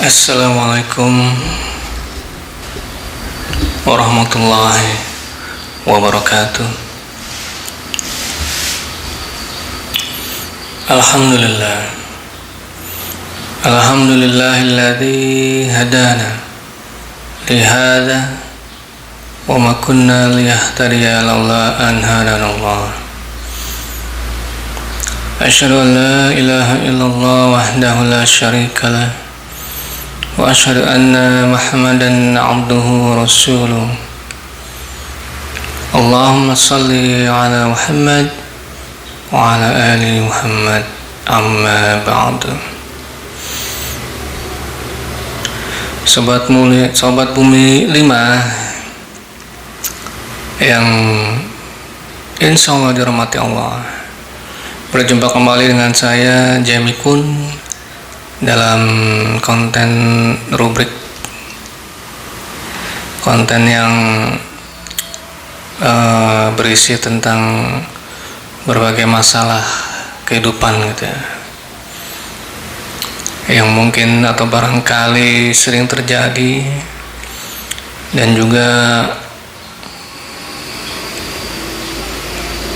Assalamualaikum warahmatullahi wabarakatuh. Alhamdulillah. Alhamdulillahilladzi hadana lihada wa ma kunna liyahtadiya laula an hadanallah. Asyhadu an la ilaha illallah wahdahu la syarika lah wa asyhadu anna Muhammadan abduhu wa rasuluh. Allahumma salli ala Muhammad wa ala ali Muhammad, amma ba'du. Sobat Bumi 5 yang insya Allah dirahmati Allah, berjumpa kembali dengan saya Jamie Kun dalam rubrik konten yang berisi tentang berbagai masalah kehidupan gitu ya, yang mungkin atau barangkali sering terjadi dan juga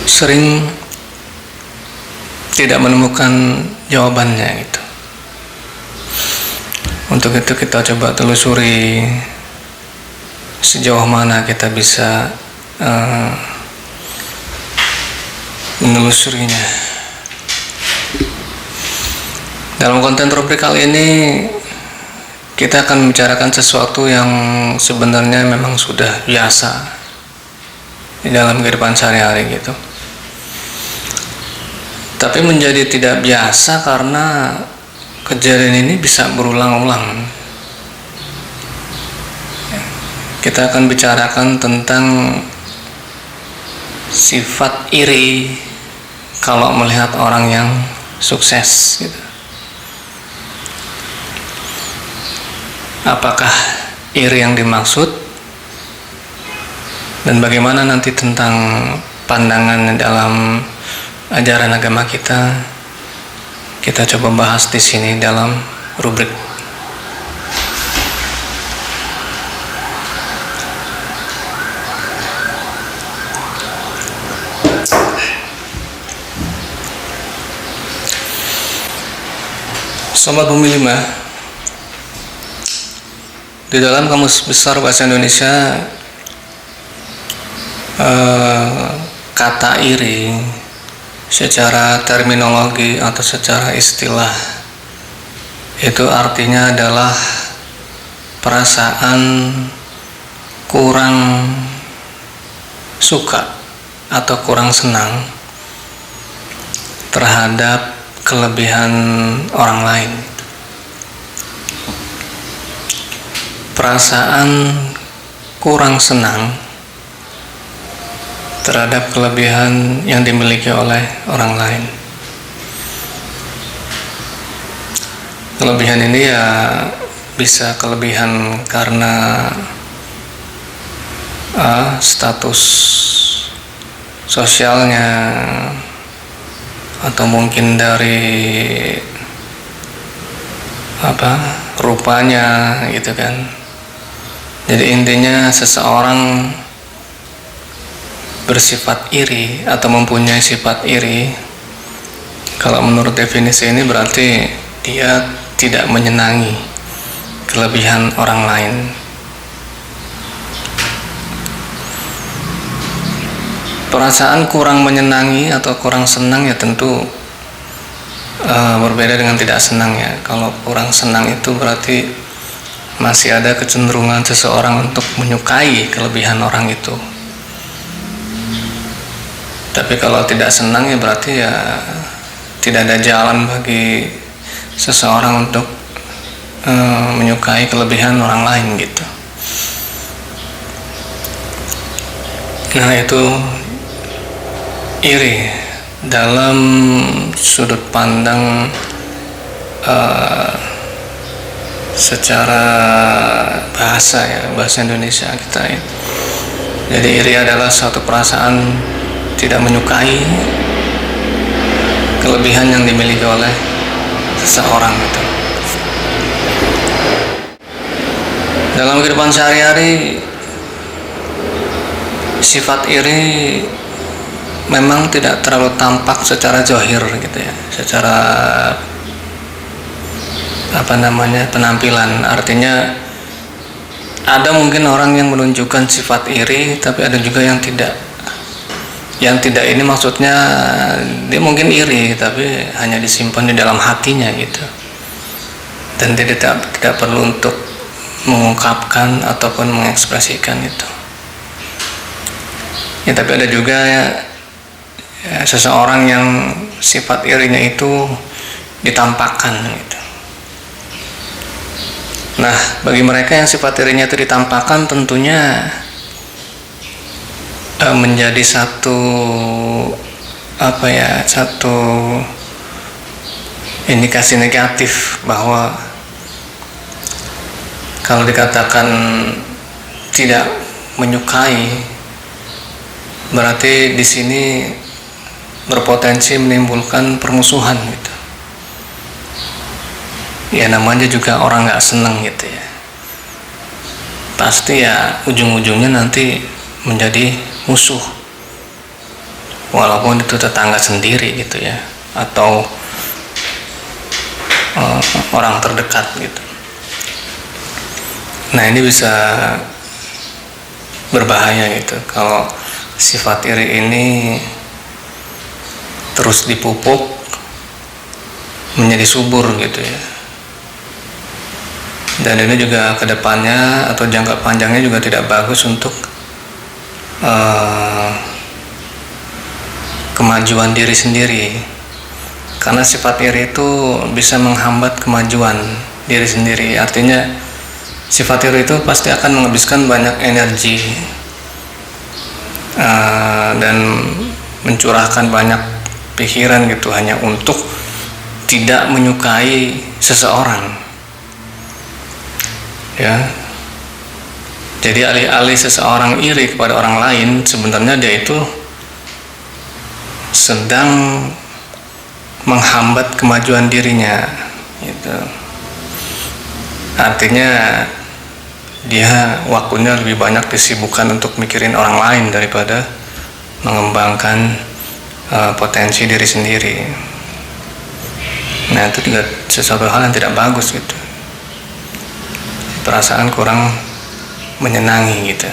sering tidak menemukan jawabannya gitu. Untuk itu kita coba telusuri sejauh mana kita bisa menelusurinya. Dalam konten rubrik kali ini kita akan membicarakan sesuatu yang sebenarnya memang sudah biasa di dalam kehidupan sehari-hari gitu, tapi menjadi tidak biasa karena kejadian ini bisa berulang-ulang. Kita akan bicarakan tentang sifat iri kalau melihat orang yang sukses gitu. Apakah iri yang dimaksud, dan bagaimana nanti tentang pandangan dalam ajaran agama kita coba bahas di sini dalam rubrik. Sobat Bumi 5, di dalam Kamus Besar Bahasa Indonesia kata iri secara terminologi atau secara istilah itu artinya adalah perasaan kurang suka atau kurang senang terhadap kelebihan orang lain. Perasaan kurang senang terhadap kelebihan yang dimiliki oleh orang lain. Kelebihan ini ya bisa kelebihan karena status sosialnya, atau mungkin dari rupanya gitu kan. Jadi intinya seseorang bersifat iri atau mempunyai sifat iri, kalau menurut definisi ini berarti dia tidak menyenangi kelebihan orang lain. Perasaan kurang menyenangi atau kurang senang ya tentu berbeda dengan tidak senang ya. Kalau kurang senang itu berarti masih ada kecenderungan seseorang untuk menyukai kelebihan orang itu. Tapi kalau tidak senang ya berarti ya tidak ada jalan bagi seseorang untuk menyukai kelebihan orang lain gitu. Nah, itu iri dalam sudut pandang secara bahasa Indonesia kita ya. Jadi iri adalah suatu perasaan tidak menyukai kelebihan yang dimiliki oleh seseorang itu. dalam kehidupan sehari-hari sifat iri memang tidak terlalu tampak secara zahir gitu ya, secara penampilan. Artinya ada mungkin orang yang menunjukkan sifat iri, tapi ada juga yang tidak. Yang tidak ini maksudnya dia mungkin iri, tapi hanya disimpan di dalam hatinya gitu, dan dia tidak perlu untuk mengungkapkan ataupun mengekspresikan itu. Ya, tapi ada juga seseorang yang sifat irinya itu ditampakkan gitu. Nah, bagi mereka yang sifat irinya itu ditampakkan, tentunya menjadi satu indikasi negatif bahwa kalau dikatakan tidak menyukai, berarti di sini berpotensi menimbulkan permusuhan gitu. Ya, namanya juga orang nggak seneng gitu ya. Pasti ya ujung-ujungnya nanti menjadi musuh, walaupun itu tetangga sendiri gitu ya, atau orang terdekat gitu. Nah, ini bisa berbahaya gitu kalau sifat iri ini terus dipupuk menjadi subur gitu ya. Dan ini juga kedepannya atau jangka panjangnya juga tidak bagus untuk kemajuan diri sendiri, karena sifat iri itu bisa menghambat kemajuan diri sendiri. Artinya sifat iri itu pasti akan menghabiskan banyak energi dan mencurahkan banyak pikiran gitu hanya untuk tidak menyukai seseorang ya. Jadi alih-alih seseorang iri kepada orang lain, sebenarnya dia itu sedang menghambat kemajuan dirinya gitu. Artinya dia waktunya lebih banyak disibukkan untuk mikirin orang lain daripada mengembangkan potensi diri sendiri. Nah, itu juga sesuatu hal yang tidak bagus gitu. Perasaan kurang menyenangi gitu.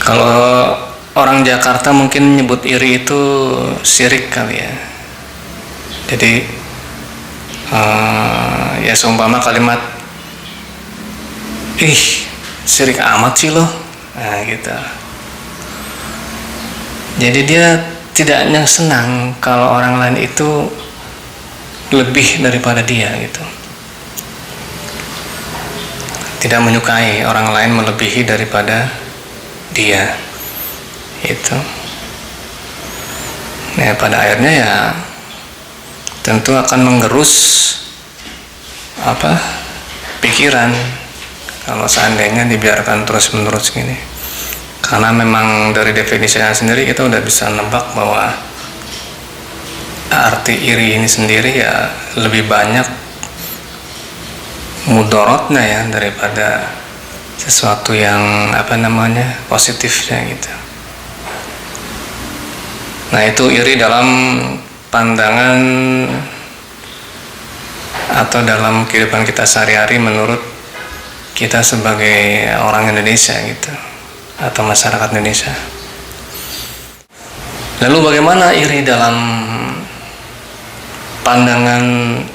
Kalau orang Jakarta mungkin nyebut iri itu sirik kali ya. Jadi ya seumpama kalimat sirik amat sih lo, nah gitu. Jadi dia tidak senang kalau orang lain itu lebih daripada dia gitu, tidak menyukai orang lain melebihi daripada dia itu. Nah, pada akhirnya ya tentu akan menggerus pikiran kalau seandainya dibiarkan terus-menerus gini. Karena memang dari definisinya sendiri kita udah bisa nebak bahwa arti iri ini sendiri ya lebih banyak mudorotnya ya daripada sesuatu yang positifnya gitu. Nah, itu iri dalam pandangan atau dalam kehidupan kita sehari-hari menurut kita sebagai orang Indonesia gitu, atau masyarakat Indonesia. Lalu bagaimana iri dalam pandangan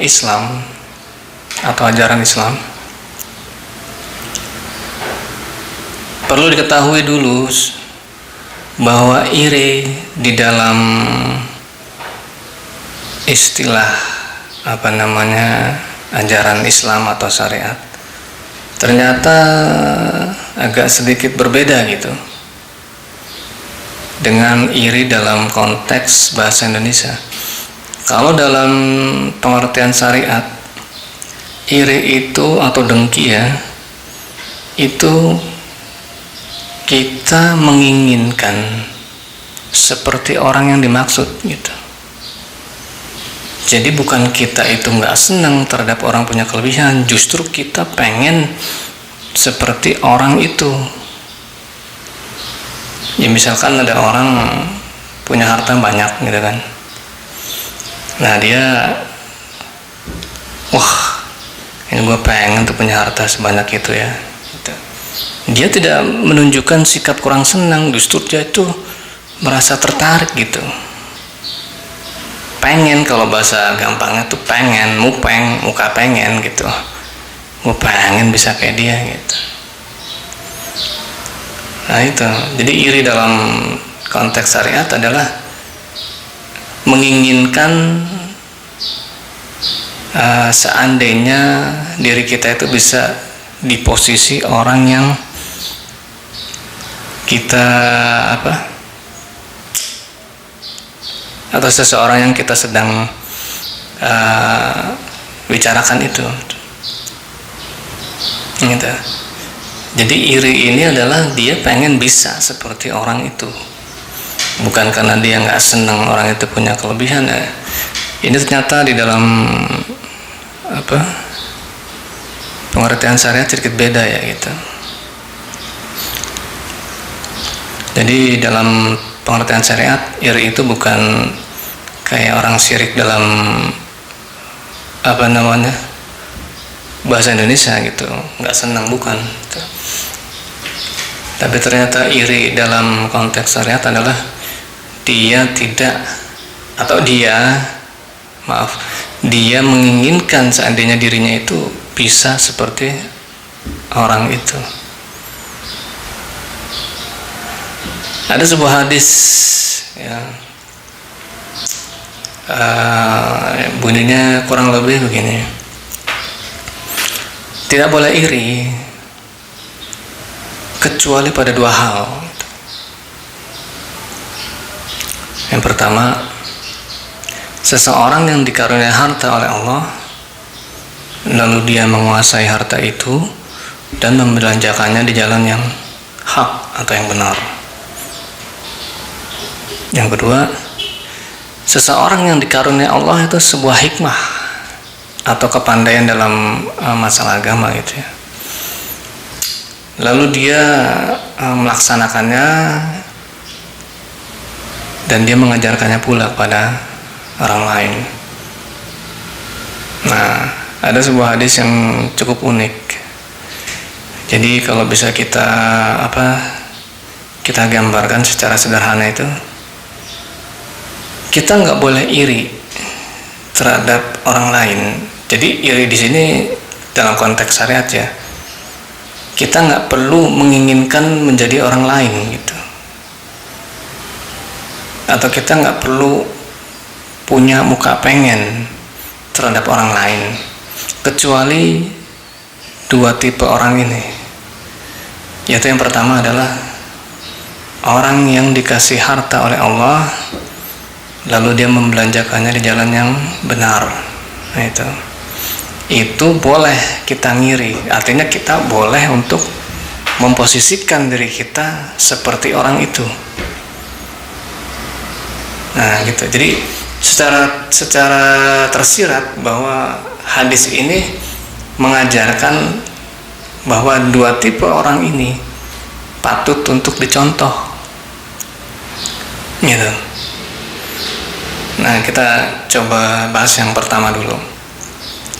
Islam atau ajaran Islam? Perlu diketahui dulu bahwa iri di dalam istilah ajaran Islam atau syariat ternyata agak sedikit berbeda gitu dengan iri dalam konteks bahasa Indonesia. Kalau dalam pengertian syariat, iri itu atau dengki ya, itu kita menginginkan seperti orang yang dimaksud gitu. Jadi bukan kita itu nggak senang terhadap orang punya kelebihan, justru kita pengen seperti orang itu. Ya misalkan ada orang punya harta banyak gitu kan. Nah dia, wah ini gue pengen tuh punya harta sebanyak itu ya. Dia tidak menunjukkan sikap kurang senang, justru dia itu merasa tertarik gitu. Pengen, kalau bahasa gampangnya tuh pengen, muka pengen gitu. Gue pengen bisa kayak dia gitu. Nah itu, jadi iri dalam konteks syariat adalah menginginkan seandainya diri kita itu bisa di posisi orang yang kita atau seseorang yang kita sedang bicarakan itu. Gitu. Jadi iri ini adalah dia pengen bisa seperti orang itu, bukan karena dia nggak senang orang itu punya kelebihan ya. Ini ternyata di dalam pengertian syariat sedikit beda ya gitu. Jadi dalam pengertian syariat, iri itu bukan kayak orang syirik dalam bahasa Indonesia gitu, nggak senang, bukan gitu. Tapi ternyata iri dalam konteks syariat adalah dia menginginkan seandainya dirinya itu bisa seperti orang itu. Ada sebuah hadis ya, bunyinya kurang lebih begini: tidak boleh iri kecuali pada dua hal. Yang pertama, seseorang yang dikaruniai harta oleh Allah, lalu dia menguasai harta itu dan membelanjakannya di jalan yang hak atau yang benar. Yang kedua, seseorang yang dikaruniai Allah itu sebuah hikmah atau kepandaian dalam masalah agama gitu ya. Lalu dia melaksanakannya dan dia mengajarkannya pula pada orang lain. Nah, ada sebuah hadis yang cukup unik. Jadi kalau bisa kita gambarkan secara sederhana itu, kita nggak boleh iri terhadap orang lain. Jadi iri di sini dalam konteks syariat ya, kita nggak perlu menginginkan menjadi orang lain gitu, atau kita nggak perlu punya muka pengen terhadap orang lain, kecuali dua tipe orang ini. Yaitu yang pertama adalah orang yang dikasih harta oleh Allah, lalu dia membelanjakannya di jalan yang benar. Nah itu boleh kita ngiri, artinya kita boleh untuk memposisikan diri kita seperti orang itu. Nah gitu. Jadi secara tersirat bahwa hadis ini mengajarkan bahwa dua tipe orang ini patut untuk dicontoh gitu. Nah kita coba bahas yang pertama dulu.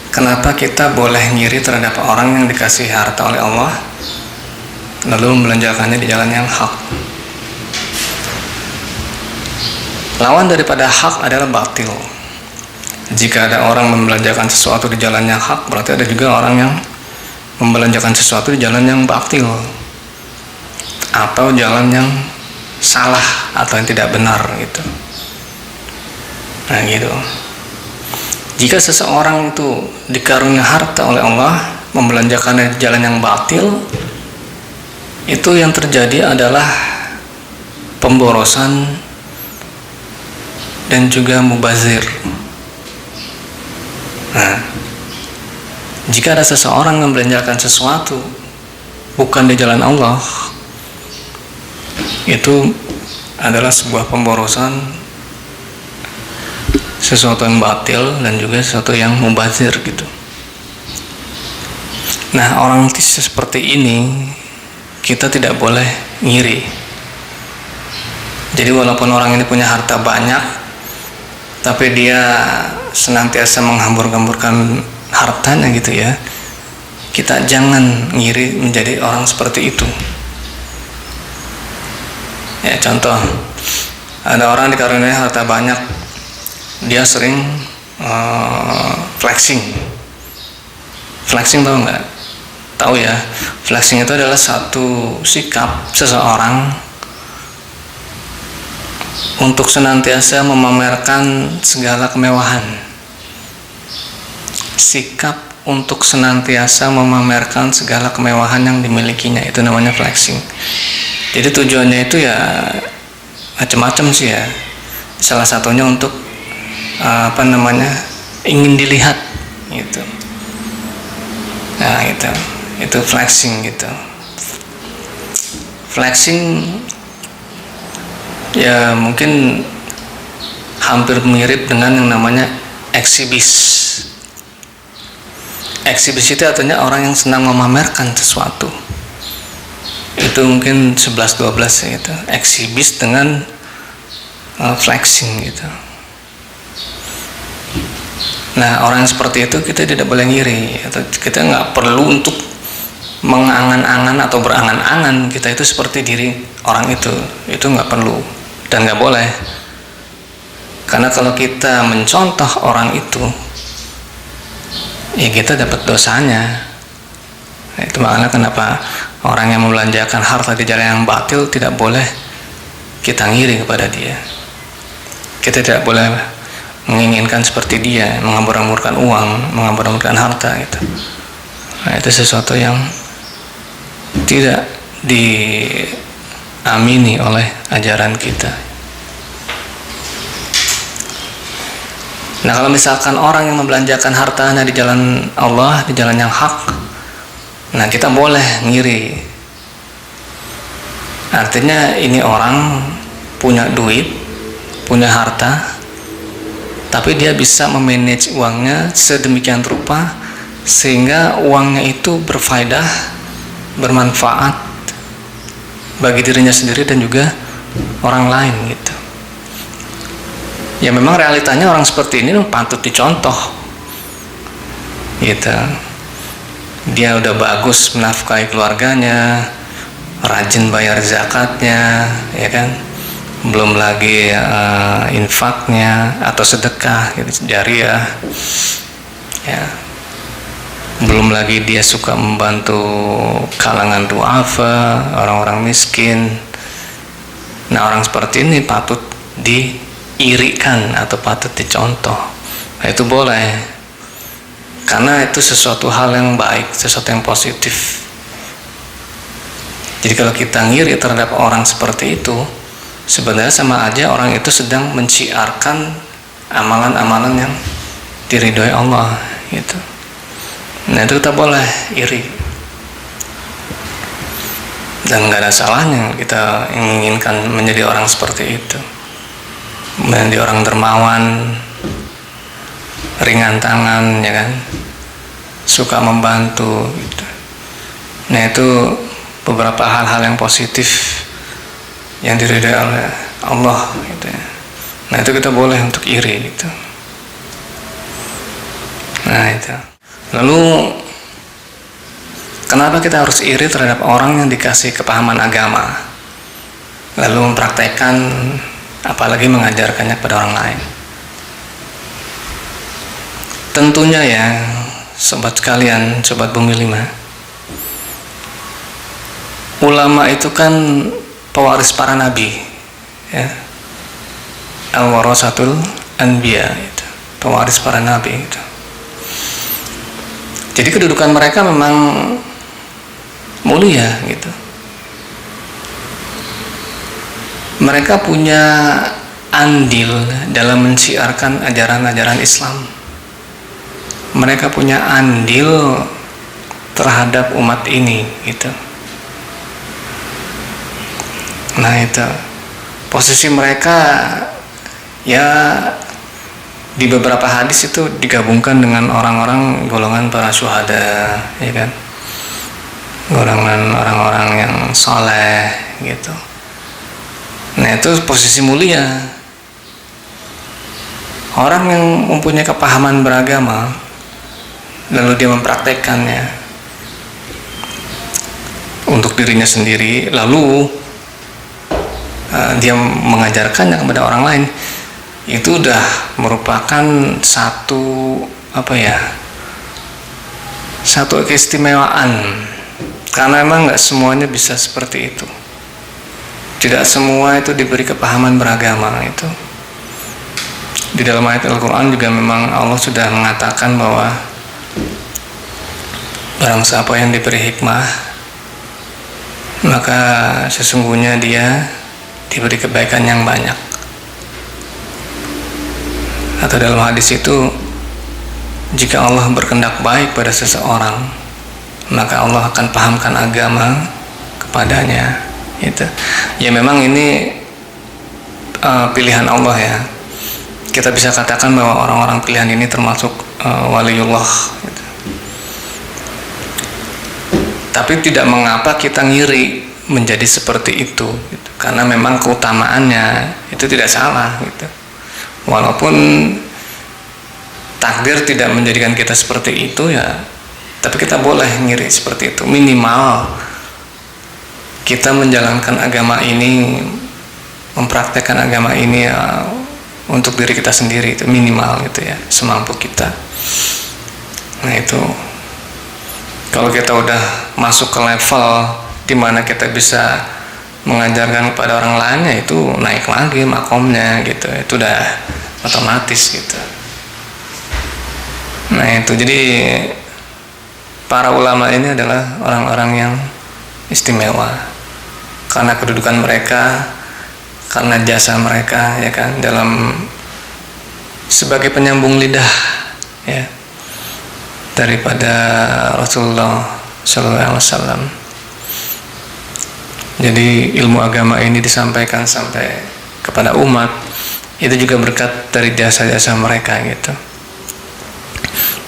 Kenapa kita boleh ngiri terhadap orang yang dikasih harta oleh Allah lalu membelanjakannya di jalan yang hak? Lawan daripada hak adalah batil. Jika ada orang membelanjakan sesuatu di jalan yang hak, berarti ada juga orang yang membelanjakan sesuatu di jalan yang batil atau jalan yang salah atau yang tidak benar gitu. Nah gitu. Jika seseorang itu dikaruniai harta oleh Allah, membelanjakannya di jalan yang batil, itu yang terjadi adalah pemborosan dan juga mubazir. Nah, jika ada seseorang yang membelanjakan sesuatu bukan di jalan Allah, itu adalah sebuah pemborosan sesuatu yang batil dan juga sesuatu yang mubazir gitu. Nah, orang seperti ini kita tidak boleh ngiri. Jadi walaupun orang ini punya harta banyak, tapi dia senantiasa menghambur-hamburkan hartanya gitu ya, kita jangan ngiri menjadi orang seperti itu. Ya, contoh, ada orang dikaruniai harta banyak, dia sering flexing. Flexing tahu nggak? Tahu ya. Flexing itu adalah satu sikap seseorang untuk senantiasa memamerkan segala kemewahan. Sikap untuk senantiasa memamerkan segala kemewahan yang dimilikinya, itu namanya flexing. Jadi tujuannya itu ya macam-macam sih ya. Salah satunya untuk ingin dilihat gitu. Nah, itu flexing gitu. Flexing ya mungkin hampir mirip dengan yang namanya eksibis. Eksibis itu artinya orang yang senang memamerkan sesuatu. Itu mungkin 11-12 gitu. Eksibis dengan flexing gitu. Nah, orang seperti itu kita tidak boleh ngiri, atau kita nggak perlu untuk mengangan-angan atau berangan-angan kita itu seperti diri orang itu nggak perlu dan nggak boleh. Karena kalau kita mencontoh orang itu, ya kita dapat dosanya. Nah, itu makanya kenapa orang yang membelanjakan harta di jalan yang batil tidak boleh kita ngiri kepada dia. Kita tidak boleh menginginkan seperti dia, menghambur-hamburkan uang, menghambur-hamburkan harta gitu. Nah, itu sesuatu yang tidak diamini oleh ajaran kita. Nah, kalau misalkan orang yang membelanjakan hartanya di jalan Allah, di jalan yang hak, nah kita boleh ngiri. Artinya ini orang punya duit, punya harta, tapi dia bisa memanage uangnya sedemikian rupa sehingga uangnya itu berfaedah, bermanfaat bagi dirinya sendiri dan juga orang lain gitu. Ya memang realitanya orang seperti ini patut dicontoh gitu. Dia udah bagus menafkahi keluarganya, rajin bayar zakatnya, ya kan? Belum lagi infaknya atau sedekah gitu, jariah ya. Belum lagi dia suka membantu kalangan duafa, orang-orang miskin. Nah, orang seperti ini patut diirikan atau patut dicontoh. Nah, itu boleh, karena itu sesuatu hal yang baik, sesuatu yang positif. Jadi kalau kita ngiri terhadap orang seperti itu, sebenarnya sama aja orang itu sedang menciarkan amalan-amalan yang diridhoi Allah gitu. Nah, itu kita boleh iri. Dan nggak ada salahnya kita menginginkan menjadi orang seperti itu, menjadi orang dermawan, ringan tangan, ya kan, suka membantu gitu. Nah, itu beberapa hal-hal yang positif yang diridhai oleh Allah gitu ya. Nah, itu kita boleh untuk iri gitu. Nah, itu. Lalu kenapa kita harus iri terhadap orang yang dikasih kepahaman agama lalu mempraktekkan, apalagi mengajarkannya kepada orang lain? Tentunya ya, sobat sekalian, sobat Bumi 5, ulama itu kan pewaris para nabi ya. Al-warasatul anbiya itu, pewaris para nabi itu. Jadi kedudukan mereka memang mulia gitu. Mereka punya andil dalam mensiarkan ajaran-ajaran Islam. Mereka punya andil terhadap umat ini gitu. Nah, itu posisi mereka ya di beberapa hadis itu digabungkan dengan orang-orang golongan para syuhada, ya kan, golongan orang-orang yang soleh gitu. Nah itu posisi mulia. Orang yang mempunyai kepahaman beragama lalu dia mempraktekkannya untuk dirinya sendiri, lalu dia mengajarkannya kepada orang lain, itu udah merupakan satu satu keistimewaan, karena memang nggak semuanya bisa seperti itu. Tidak semua itu diberi kepahaman beragama itu. Di dalam ayat Al-Quran juga memang Allah sudah mengatakan bahwa barang siapa yang diberi hikmah, maka sesungguhnya dia diberi kebaikan yang banyak. Atau dalam hadis itu, jika Allah berkehendak baik pada seseorang, maka Allah akan pahamkan agama kepadanya. Itu ya, memang ini pilihan Allah ya. Kita bisa katakan bahwa orang-orang pilihan ini termasuk waliullah gitu. Tapi tidak mengapa kita ngiri menjadi seperti itu gitu. Karena memang keutamaannya itu tidak salah gitu. Walaupun takdir tidak menjadikan kita seperti itu ya, tapi kita boleh ngiri seperti itu. Minimal kita menjalankan agama ini, mempraktekkan agama ini ya, untuk diri kita sendiri, itu minimal gitu ya, semampu kita. Nah itu, kalau kita udah masuk ke level di mana kita bisa mengajarkan kepada orang lain, ya itu naik lagi makomnya gitu, itu udah otomatis gitu. Nah itu, jadi para ulama ini adalah orang-orang yang istimewa karena kedudukan mereka, karena jasa mereka ya kan, dalam sebagai penyambung lidah ya daripada Rasulullah SAW. Jadi ilmu agama ini disampaikan sampai kepada umat, itu juga berkat dari jasa-jasa mereka gitu.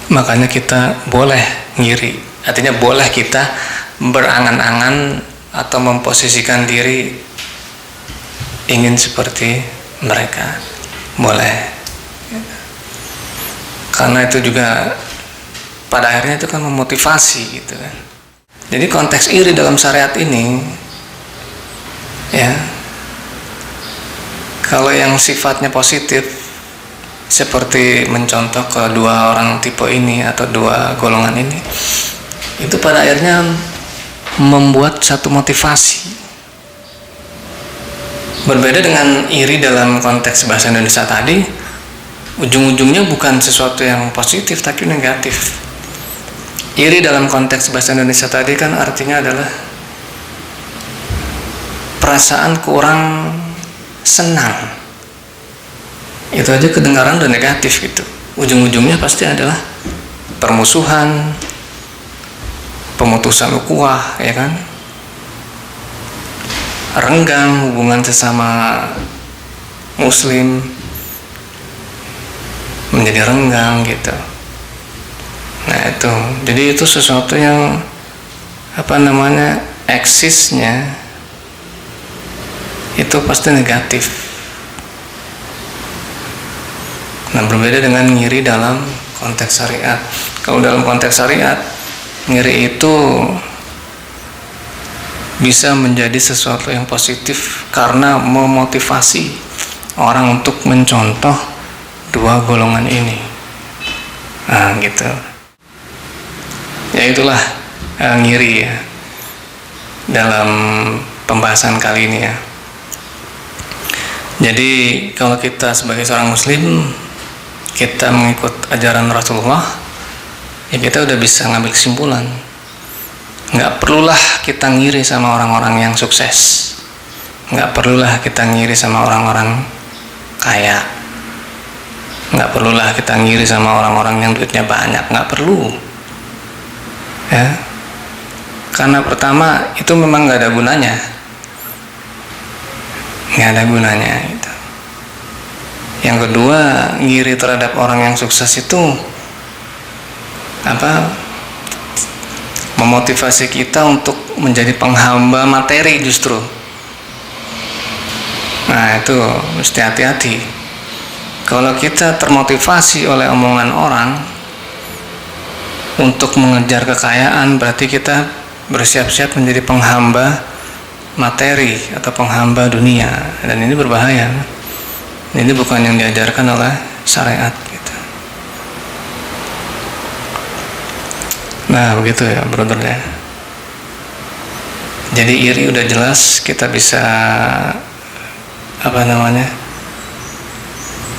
Makanya kita boleh ngiri, artinya boleh kita berangan-angan atau memposisikan diri ingin seperti mereka, boleh. Karena itu juga pada akhirnya itu kan memotivasi gitu kan. Jadi konteks iri dalam syariat ini ya, kalau yang sifatnya positif seperti mencontoh kedua orang tipe ini atau dua golongan ini, itu pada akhirnya membuat satu motivasi. Berbeda dengan iri dalam konteks bahasa Indonesia tadi, ujung-ujungnya bukan sesuatu yang positif tapi negatif. Iri dalam konteks bahasa Indonesia tadi kan artinya adalah perasaan kurang senang. Itu aja kedengaran udah negatif gitu. Ujung-ujungnya pasti adalah permusuhan, pemutusan ukhuwah ya kan, renggang hubungan sesama muslim menjadi renggang gitu. Nah itu, jadi itu sesuatu yang eksisnya itu pasti negatif. Nah berbeda dengan ngiri dalam konteks syariat. Kalau dalam konteks syariat, ngiri itu bisa menjadi sesuatu yang positif karena memotivasi orang untuk mencontoh dua golongan ini. Nah gitu. Ya itulah ngiri ya dalam pembahasan kali ini ya. Jadi kalau kita sebagai seorang muslim, kita mengikut ajaran Rasulullah, ya kita udah bisa ngambil kesimpulan. Nggak perlulah kita ngiri sama orang-orang yang sukses, nggak perlulah kita ngiri sama orang-orang kaya, nggak perlulah kita ngiri sama orang-orang yang duitnya banyak, nggak perlu ya. Karena pertama itu memang nggak ada gunanya, nggak ada gunanya gitu. Yang kedua, ngiri terhadap orang yang sukses itu memotivasi kita untuk menjadi penghamba materi justru. Nah, itu mesti hati-hati. Kalau kita termotivasi oleh omongan orang untuk mengejar kekayaan, berarti kita bersiap-siap menjadi penghamba materi atau penghamba dunia, dan ini berbahaya. Ini bukan yang diajarkan oleh syariat gitu. Nah, begitu ya, brother ya. Jadi iri udah jelas, kita bisa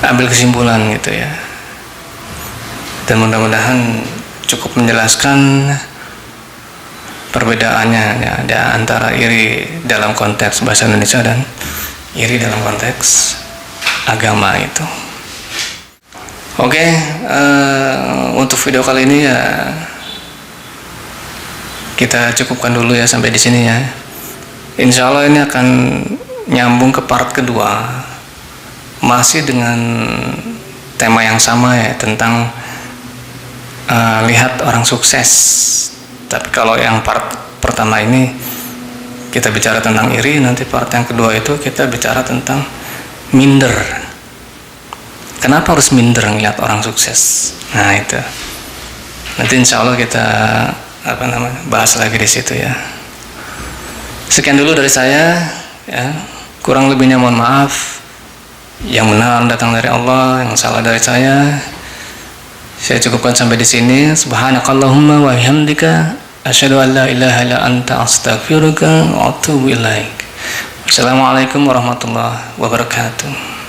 ambil kesimpulan gitu ya. Dan mudah-mudahan cukup menjelaskan perbedaannya ya, antara iri dalam konteks bahasa Indonesia dan iri dalam konteks agama itu. Oke, untuk video kali ini ya kita cukupkan dulu ya sampai di sini ya. Insya Allah ini akan nyambung ke part kedua, masih dengan tema yang sama ya, tentang lihat orang sukses. Tapi kalau yang part pertama ini kita bicara tentang iri, nanti part yang kedua itu kita bicara tentang minder. Kenapa harus minder ngeliat orang sukses? Nah itu nanti insya Allah kita bahas lagi di situ ya. Sekian dulu dari saya ya. Kurang lebihnya mohon maaf. Yang benar datang dari Allah, yang salah dari saya. Saya cukupkan sampai di sini. Subhanakallahumma wa bihamdika asyhadu an la ilaha illa anta astaghfiruka wa atubu ilaik. Assalamualaikum warahmatullahi wabarakatuh.